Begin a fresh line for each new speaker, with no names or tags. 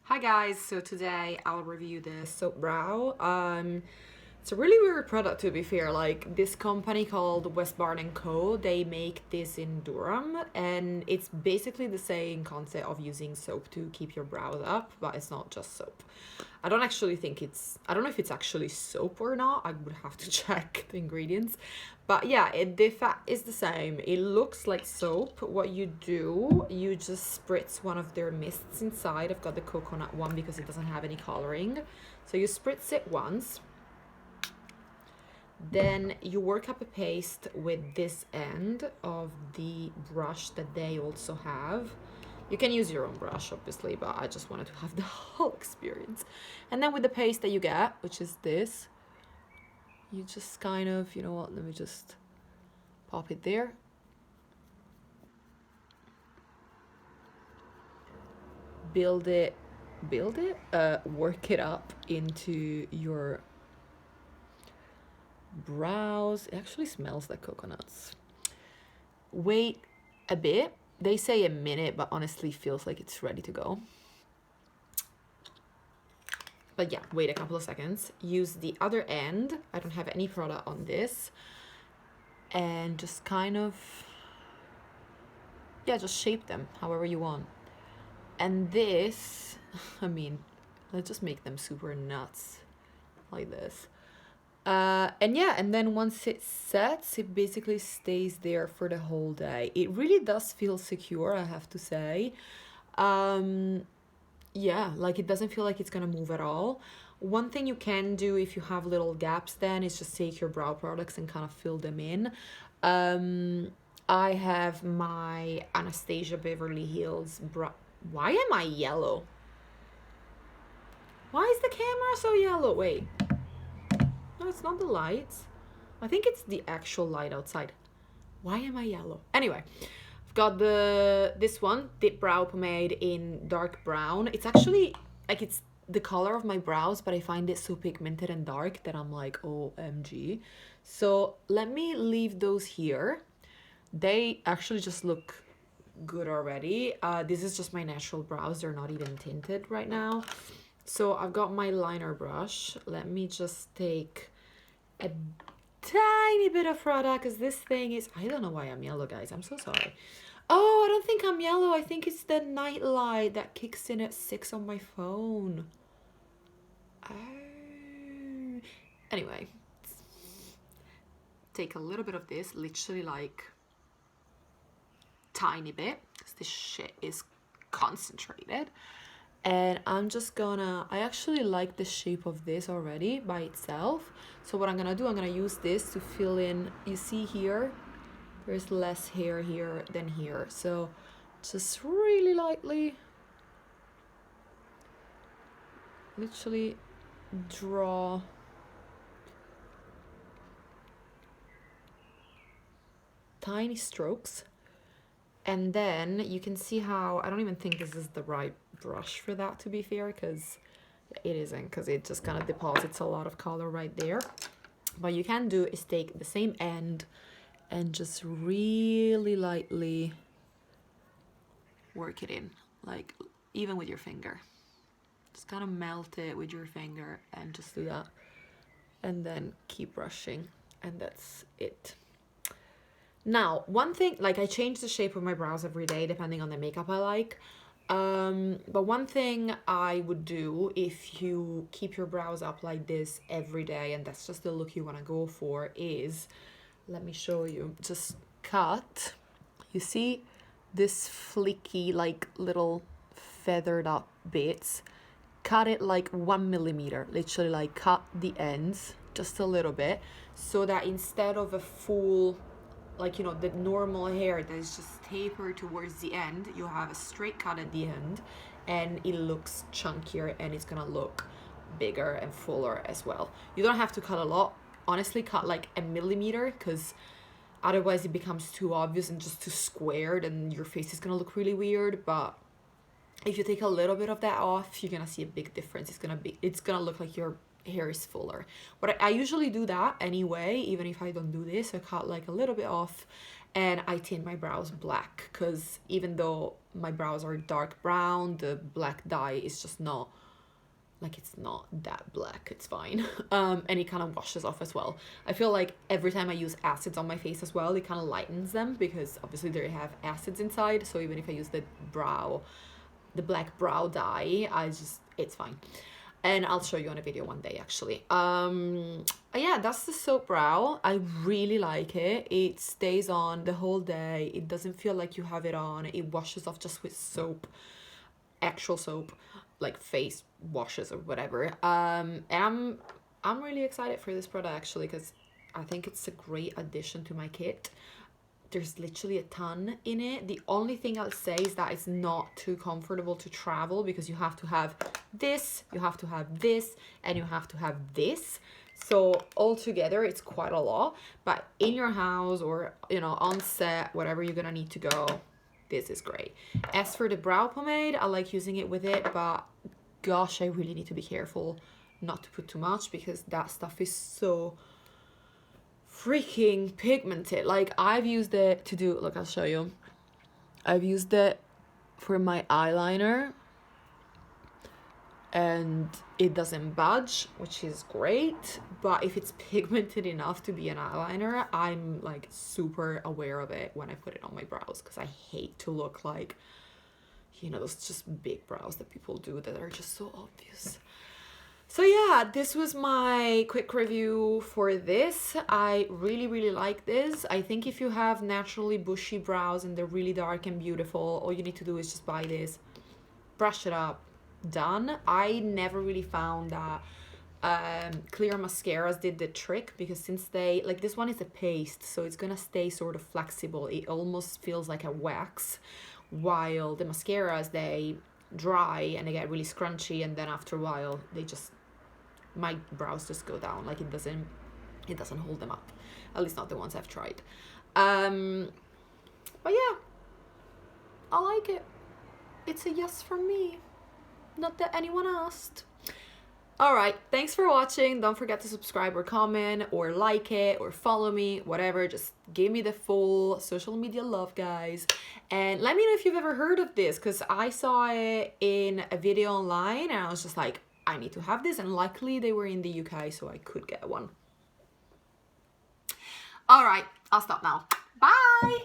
Hi guys, so today I'll review the Soap Brow. It's a really weird product to be fair. Like this company called West Barn and Co. They make this in Durham, and it's basically the same concept of using soap to keep your brows up, but it's not just soap. I don't actually think I don't know if it's actually soap or not. I would have to check the ingredients. But yeah, the fact is the same. It looks like soap. What you do, you just spritz one of their mists inside. I've got the coconut one because it doesn't have any coloring. So you spritz it once. Then you work up a paste with this end of the brush that they also have. You can use your own brush, obviously, but I just wanted to have the whole experience. And then with the paste that you get, which is this, you just kind of, you know what, let me just pop it there. Work it up into your brows. It actually smells like coconuts. Wait a bit. They say a minute, but honestly feels like it's ready to go. But yeah, wait a couple of seconds. Use the other end. I don't have any product on this. And just kind of, yeah, just shape them however you want. And this, I mean, let's just make them super nuts like this. And yeah, and then once it sets, it basically stays there for the whole day. It really does feel secure, I have to say. Yeah, like it doesn't feel like it's gonna move at all. One thing you can do if you have little gaps then is just take your brow products and kind of fill them in. I have my Anastasia Beverly Hills brow. Why am I yellow? Why is the camera so yellow? Wait. No, it's not the lights. I think it's the actual light outside. Why am I yellow? Anyway, I've got this one, Dip Brow Pomade in dark brown. It's actually, like, it's the color of my brows, but I find it so pigmented and dark that I'm like, OMG. So let me leave those here. They actually just look good already. This is just my natural brows. They're not even tinted right now. So I've got my liner brush. Let me just take a tiny bit of product because this thing is, I don't know why I'm yellow, guys. I'm so sorry. Oh, I don't think I'm yellow. I think it's the night light that kicks in at 6 on my phone. Oh. Anyway, take a little bit of this, literally like tiny bit, because this shit is concentrated. And I'm just gonna, I actually like the shape of this already by itself. So what I'm gonna do, I'm gonna use this to fill in, you see here, there's less hair here than here. So just really lightly, literally draw tiny strokes. And then you can see how, I don't even think this is the right brush for that, to be fair, because it isn't, because it just kind of deposits a lot of color right there. What you can do is take the same end and just really lightly work it in, like even with your finger. Just kind of melt it with your finger and just do that. And then keep brushing, and that's it. Now, one thing, like I change the shape of my brows every day depending on the makeup I like. But one thing I would do if you keep your brows up like this every day and that's just the look you want to go for is, let me show you, just cut. You see this flicky, like little feathered up bits? Cut it like 1 millimeter, literally like cut the ends just a little bit so that instead of a full, like, you know, the normal hair that is just tapered towards the end, you have a straight cut at the end and it looks chunkier and it's gonna look bigger and fuller as well. You don't have to cut a lot. Honestly, cut like 1 millimeter because otherwise it becomes too obvious and just too squared and your face is gonna look really weird. But if you take a little bit of that off, you're gonna see a big difference. It's gonna look like your hair is fuller. But I usually do that anyway, even if I don't do this. I cut like a little bit off and I tint my brows black because even though my brows are dark brown. The black dye is just not, like, it's not that black, it's fine. And it kind of washes off as well. I feel like every time I use acids on my face as well, it kind of lightens them, because obviously they have acids inside. So even if I use the black brow dye, it's fine. And I'll show you on a video one day, actually. Yeah, that's the soap brow. I really like it. It stays on the whole day. It doesn't feel like you have it on. It washes off just with soap, actual soap, like face washes or whatever. And I'm really excited for this product, actually, because I think it's a great addition to my kit. There's literally a ton in it. The only thing I'll say is that it's not too comfortable to travel, because you have to have this, you have to have this, and you have to have this. So altogether it's quite a lot. But in your house, or, you know, on set, whatever you're gonna need to go, this is great. As for the brow pomade, I like using it with it, but gosh, I really need to be careful not to put too much, because that stuff is so freaking pigmented. Like, I've used it to do, look, I'll show you. I've used it for my eyeliner and it doesn't budge, which is great. But if it's pigmented enough to be an eyeliner, I'm like super aware of it when I put it on my brows, because I hate to look like, you know, those just big brows that people do that are just so obvious. So yeah, this was my quick review for this. I really like this. I think if you have naturally bushy brows and they're really dark and beautiful, all you need to do is just buy this, brush it up, done. I never really found that clear mascaras did the trick, because since they, like, this one is a paste, so it's gonna stay sort of flexible. It almost feels like a wax, while the mascaras, they dry and they get really scrunchy, and then after a while they just, my brows just go down. Like, it doesn't hold them up, at least not the ones I've tried. But yeah, I like it. It's a yes from me, not that anyone asked. All right, thanks for watching. Don't forget to subscribe or comment or like it or follow me, whatever. Just give me the full social media love, guys. And let me know if you've ever heard of this, because I saw it in a video online and I was just like, I need to have this. And luckily they were in the UK, so I could get one. All right, I'll stop now. Bye.